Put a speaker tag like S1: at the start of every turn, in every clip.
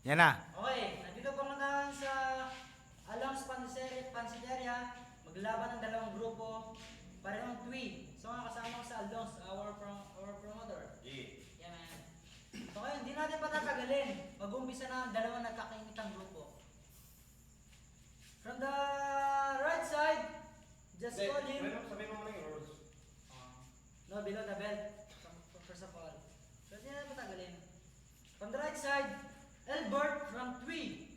S1: Yan na.
S2: Okay, nandito po naman sa Along's Pansiteria. Maglaban ng dalawang grupo. Parehong twi. So mga kasama ko sa Along's, our promoter. Yeah, man. So ngayon, hindi natin patatagalin. Mag-umpisa na ang dalawang nagkakainitang grupo. From the right side, just call him.
S3: Sabi mo muna yung rules.
S2: No, below the belt. First of all. So hindi natin patatagalin. From the right side, Elbert from Twi.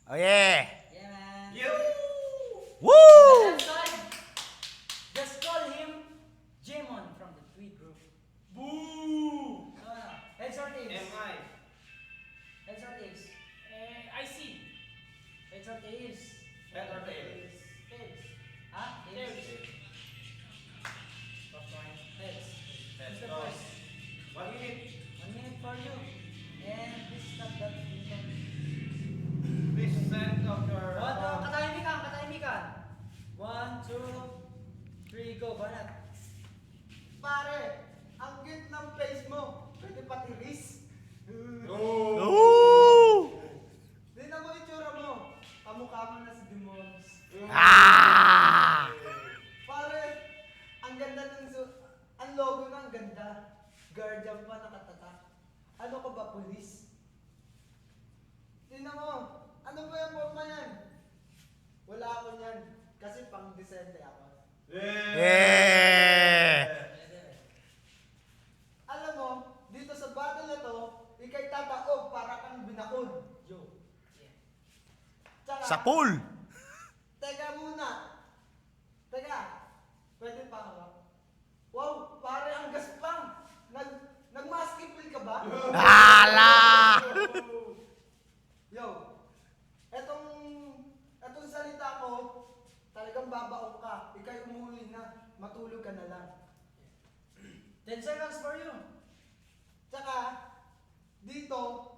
S1: Oh yeah.
S2: Yeah, man.
S3: You!
S1: Woo!
S2: Left side, just call him Jamon from the Twi group.
S3: Boo!
S2: So, heads or tails?
S3: MI.
S2: Heads or tails?
S4: I see.
S2: Heads or tails?
S3: Head or tails?
S2: Tails. Ah, tails. Top one. Heads.
S3: Heads.
S2: Who's the
S3: Go.
S2: first?
S3: 1 minute.
S2: 1 minute for you. And please stop that.
S3: Please send of your...
S2: Katahimikan. 1, 2, 3, go. Banat.
S5: Pare, ang cute ng face mo. Pwede pati ris.
S3: Oh!
S1: Woo!
S5: Tingnan mo itsura mo. Kamukha mo na si Demons.
S1: Ah!
S5: Pare, ang ganda ang logo na ang ganda. Guardian pa nakatatak. Ano ka ba, pulis? Tingnan mo. Ano ba yung forma yan? Wala ako yan. Kasi pang Decente ako.
S1: Yeah!
S5: Alam mo, dito sa battle na to, ikay tataog para kang binaon. Yo. Tsaka,
S1: Sa pool.
S5: Teka muna. Teka. Pwede pa ako? Wow, pare ang gaspang. Nag-basketball ka ba?
S1: Hala!
S5: Yo. Etong salita ko, talagang babaong ka. Ikay umuwi na. Matulog ka na lang.
S2: 10 seconds for you.
S5: Tsaka, dito,